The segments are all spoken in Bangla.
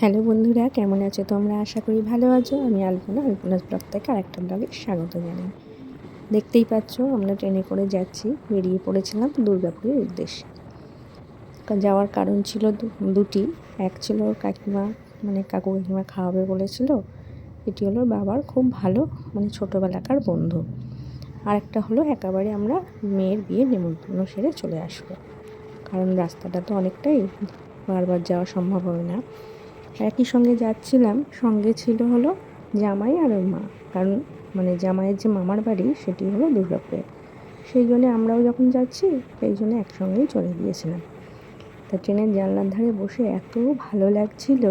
হ্যালো বন্ধুরা, কেমন আছো তোমরা? আশা করি ভালো আছো। আমি আলপনাস ব্লগ থেকে আরেকটা ব্লগে স্বাগত জানাই। দেখতেই পাচ্ছ আমরা ট্রেনে করে যাচ্ছি, বেরিয়ে পড়েছিলাম দুর্গাপুরের উদ্দেশ্যে। যাওয়ার কারণ ছিল দুটি। এক ছিল ওর কাকিমা, কাকু কাকিমা খাওয়াবে বলেছিল, এটি হলো বাবার খুব ভালো ছোটোবেলাকার বন্ধু। আর একটা হলো একেবারে আমরা মেয়ের বিয়ে নেমন্তন্ন সেরে চলে আসবো, কারণ রাস্তাটা তো অনেকটাই, বারবার যাওয়া সম্ভব হবে না। একই সঙ্গে যাচ্ছিলাম, সঙ্গে ছিল হলো জামাই আর ওর মা, কারণ জামাইয়ের যে মামার বাড়ি সেটি হলো দুর্গাপুরে। সেই জন্যে আমরাও যখন যাচ্ছি সেই জন্য একসঙ্গেই চলে গিয়েছিলাম। তা ট্রেনের জানলার ধারে বসে এত ভালো লাগছিল,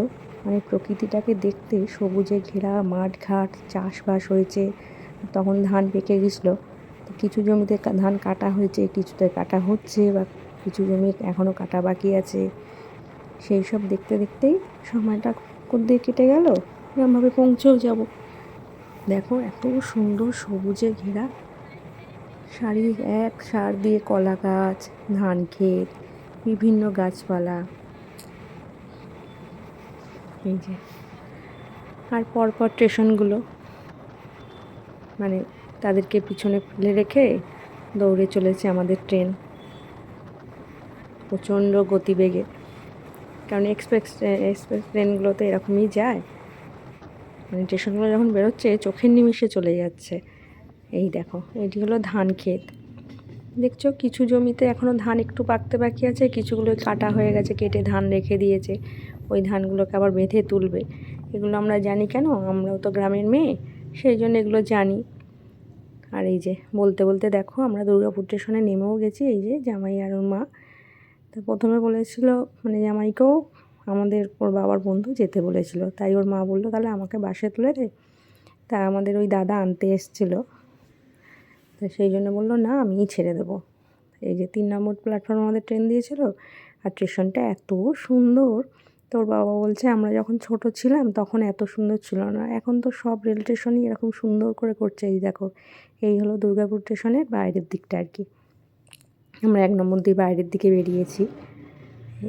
প্রকৃতিটাকে দেখতে। সবুজে ঘেরা মাঠ ঘাট, চাষবাস হয়েছে, তখন ধান পেকে গেছিলো। তো কিছু জমিতে ধান কাটা হয়েছে, কিছুতে কাটা হচ্ছে, বা কিছু জমি এখনও কাটা বাকি আছে। সেই সব দেখতে দেখতেই সময়টা দিয়ে কেটে গেল, এরকমভাবে পৌঁছেও যাব। দেখো এত সুন্দর সবুজে ঘেরা, সারি এক সার দিয়ে কলা গাছ, ধান ক্ষেত, বিভিন্ন গাছপালা, এই যে। আর পরপর স্টেশনগুলো, তাদেরকে পিছনে ফেলে রেখে দৌড়ে চলেছে আমাদের ট্রেন প্রচণ্ড গতিবেগে, কারণ এক্সপ্রেস ট্রেনগুলো তো এরকমই যায়। স্টেশনগুলো যখন বেরোচ্ছে চোখের নিমিষে চলে যাচ্ছে। এই দেখো, এটি হলো ধান ক্ষেত। দেখছো কিছু জমিতে এখনও ধান একটু পাকতে বাকি আছে, কিছুগুলো কাটা হয়ে গেছে, কেটে ধান রেখে দিয়েছে। ওই ধানগুলোকে আবার বেঁধে তুলবে। এগুলো আমরা জানি কেন, আমরাও তো গ্রামের মেয়ে, সেই জন্য এগুলো জানি। আর এই যে বলতে বলতে দেখো আমরা দুর্গাপুর স্টেশনে নেমেও গেছি। এই যে জামাই আর ওর মা। তো প্রথমে বলেছিল জামাইকেও আমাদের ওর বাবার বন্ধু যেতে বলেছিল, তাই ওর মা বললো তাহলে আমাকে বাসে তুলে দে। তা আমাদের ওই দাদা আনতে এসেছিলো, তো সেই জন্য বললো না আমিই ছেড়ে দেবো। এই যে 3 নম্বর প্ল্যাটফর্মে আমাদের ট্রেন দিয়েছিল। আর স্টেশনটা এত সুন্দর, তোর বাবা বলছে আমরা যখন ছোট ছিলাম তখন এত সুন্দর ছিল না, এখন তো সব রেল স্টেশনই এরকম সুন্দর করে করছে। এই দেখো, এই হলো দুর্গাপুর স্টেশনের বাইরের দিকটা আর কি। আমরা 1 নম্বর দিয়ে বাইরের দিকে বেরিয়েছি।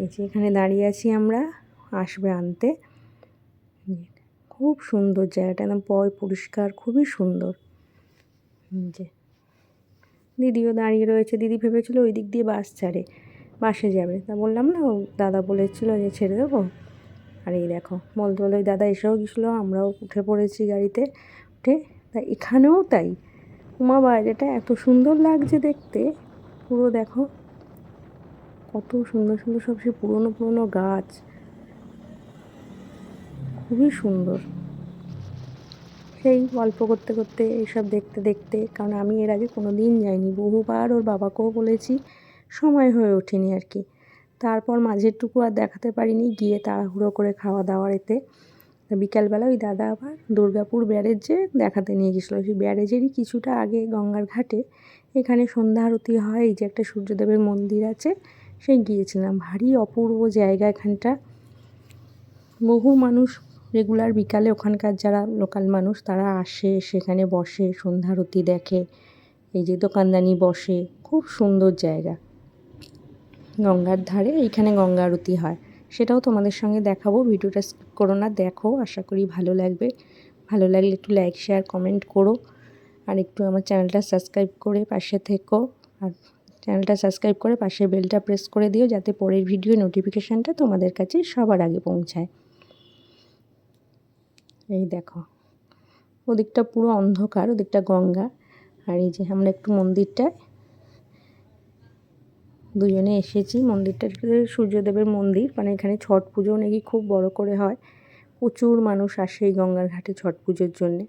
এই যে এখানে দাঁড়িয়ে আছি আমরা, আসবে আনতে। খুব সুন্দর জায়গাটা, একদম পরিষ্কার, খুবই সুন্দর। যে দিদিও দাঁড়িয়ে রয়েছে, দিদি ভেবেছিল ওই দিক দিয়ে বাস ছাড়ে, বাসে যাবে। তা বললাম না, দাদা বলেছিল যে ছেড়ে দেবো। আর এই দেখো বলতে বলে ওই দাদা এসেও গেছিলো, আমরাও উঠে পড়েছি গাড়িতে উঠে। তা এখানেও তাই, উমা বাইরেটা এত সুন্দর লাগছে দেখতে। পুরো দেখো কত সুন্দর সুন্দর সব সে পুরনো পুরনো গাছ, খুবই সুন্দর। সেই গল্প করতে করতে এইসব দেখতে দেখতে, কারণ আমি এর আগে কোনো দিন যাইনি, বহুবার ওর বাবাকেও বলেছি, সময় হয়ে ওঠেনি আর কি। তারপর মাঝেরটুকু আর দেখাতে পারিনি, গিয়ে তাড়াহুড়ো করে খাওয়া দাওয়ার এতে। বিকালবেলা ওই দাদা আবার দুর্গাপুর ব্যারেজে দেখাতে নিয়ে গেছিলো। সেই ব্যারেজেরই কিছুটা আগে গঙ্গার ঘাটে এখানে সন্ধ্যা আরতি হয়, এই যে একটা সূর্যদেবের মন্দির আছে, সেই গিয়েছিলাম। ভারী অপূর্ব জায়গা এখানটা। বহু মানুষ রেগুলার বিকালে, ওখানকার যারা লোকাল মানুষ তারা আসে, সেখানে বসে, সন্ধ্যা আরতি দেখে। এই যে দোকানদানি বসে, খুব সুন্দর জায়গা। গঙ্গার ধারে এইখানে গঙ্গা আরতি হয়, সেটাও তোমাদের সঙ্গে দেখাবো। ভিডিওটা স্কিপ করো না, দেখো, আশা করি ভালো লাগবে। ভালো লাগলে একটু লাইক শেয়ার কমেন্ট করো, আর একটু আমার চ্যানেলটা সাবস্ক্রাইব করে পাশে থেকো। আর চ্যানেলটা সাবস্ক্রাইব করে পাশে বেলটা প্রেস করে দিও, যাতে পরের ভিডিও নোটিফিকেশানটা তোমাদের কাছে সবার আগে পৌঁছায়। এই দেখো ওদিকটা পুরো অন্ধকার, ওদিকটা গঙ্গা। আর এই যে আমরা একটু মন্দিরটায় দুজনে এসেছি। মন্দিরটা সূর্যদেবের মন্দির, এখানে ছট পুজো নাকি খুব বড় করে হয়, প্রচুর মানুষ আসে এই গঙ্গার ঘাটে ছট পুজোর জন্যে।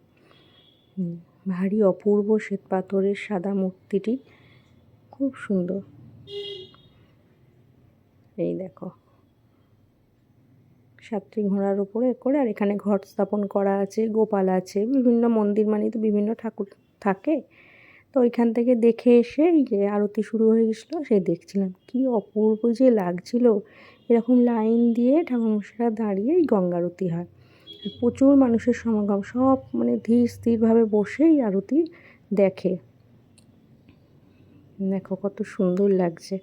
ভারী অপূর্ব শ্বেত পাথরের সাদা মূর্তিটি, খুব সুন্দর। এই দেখো 7টি ঘোড়ার উপরে করে, আর এখানে ঘট স্থাপন করা আছে, গোপাল আছে, বিভিন্ন মন্দির তো বিভিন্ন ঠাকুর থাকে। তো ওইখান থেকে দেখে এসে এই যে আরতি শুরু হয়ে গেছিলো, সেই দেখছিলাম, কি অপূর্ব যে লাগছিল। এরকম লাইন দিয়ে ঠাকুরমশাইরা দাঁড়িয়ে এই গঙ্গা আরতি হয়, প্রচুর মানুষের সমাগম, সব ধীর স্থিরভাবে বসেই আরতি দেখে। দেখো কত সুন্দর লাগছে।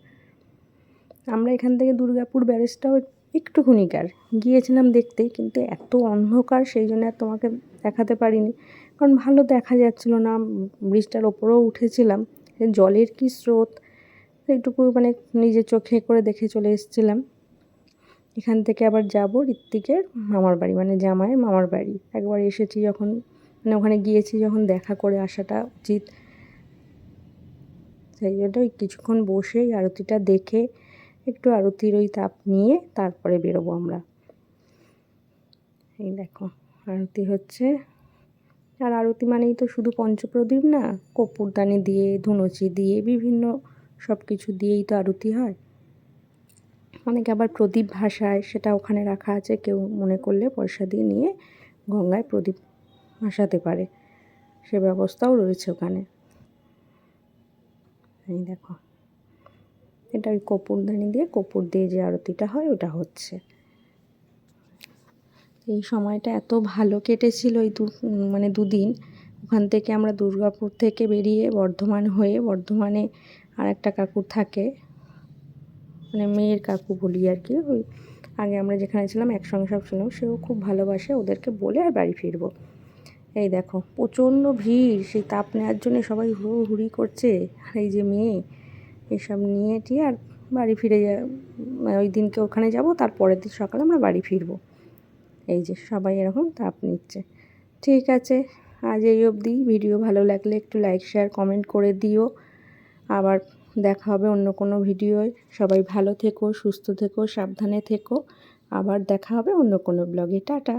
আমরা এখান থেকে দুর্গাপুর ব্যারেজটাও একটুখানিকার গিয়েছিলাম দেখতে, কিন্তু এত অন্ধকার সেই জন্য আর তোমাকে দেখাতে পারিনি, কারণ ভালো দেখা যাচ্ছিল না। ব্রিজটার ওপরেও উঠেছিলাম, জলের কি স্রোত এইটুকু মানে নিজের চোখে করে দেখে চলে এসেছিলাম। এখান থেকে আবার যাব ঋত্বিকের মামার বাড়ি, মানে জামাইয়ের মামার বাড়ি। একবার এসেছি যখন, মানে ওখানে গিয়েছি যখন, দেখা করে আসাটা উচিত। সেই জন্য কিছুক্ষণ বসে আরতিটা দেখে একটু আরতির ওই তাপ নিয়ে তারপরে বেরোবো আমরা। এই দেখো আরতি হচ্ছে। আর আরতি মানেই তো শুধু পঞ্চপ্রদীপ না, কর্পূরদানি দিয়ে, ধুনুচি দিয়ে, বিভিন্ন সব কিছু দিয়েই তো আরতি হয়। অনেকে আবার প্রদীপ ভাসায়, সেটা ওখানে রাখা আছে, কেউ মনে করলে পয়সা দিয়ে নিয়ে গঙ্গায় প্রদীপ ভাসাতে পারে, সে ব্যবস্থাও রয়েছে ওখানে। এই দেখো এটা ওই কর্পূরদানি দিয়ে, কর্পূর দিয়ে যে আরতিটা হয় ওটা হচ্ছে। এই সময়টা এত ভালো কেটেছিল এই মানে দুদিন। ওখান থেকে আমরা দুর্গাপুর থেকে বেরিয়ে বর্ধমান হয়ে, বর্ধমানে আর একটা কাকু থাকে, মানে মেয়ের কাকু বলি আর কি, ওই আগে আমরা যেখানে ছিলাম একসঙ্গে সব ছিলাম, সেও খুব ভালোবাসে, ওদেরকে বলে আর বাড়ি ফিরবো। এই দেখো প্রচণ্ড ভিড়, সেই তাপ নেওয়ার জন্য সবাই হুড়োহুড়ি করছে। আর এই যে মেয়ে এসব নিয়ে টিয়ে আর বাড়ি ফিরে ওই দিনকে ওখানে যাব, তার পরের দিন সকালে আমরা বাড়ি ফিরবো। এই যে সবাই এরকম তাপ নিচ্ছে। ঠিক আছে, আজ এই অবধি। ভিডিও ভালো লাগলে একটু লাইক শেয়ার কমেন্ট করে দিও। আবার দেখা হবে অন্য কোনো ভিডিওয়। সবাই ভালো থেকো, সুস্থ থেকো, সাবধানে থেকো। আবার দেখা হবে অন্য কোনো ব্লগে। টাটা।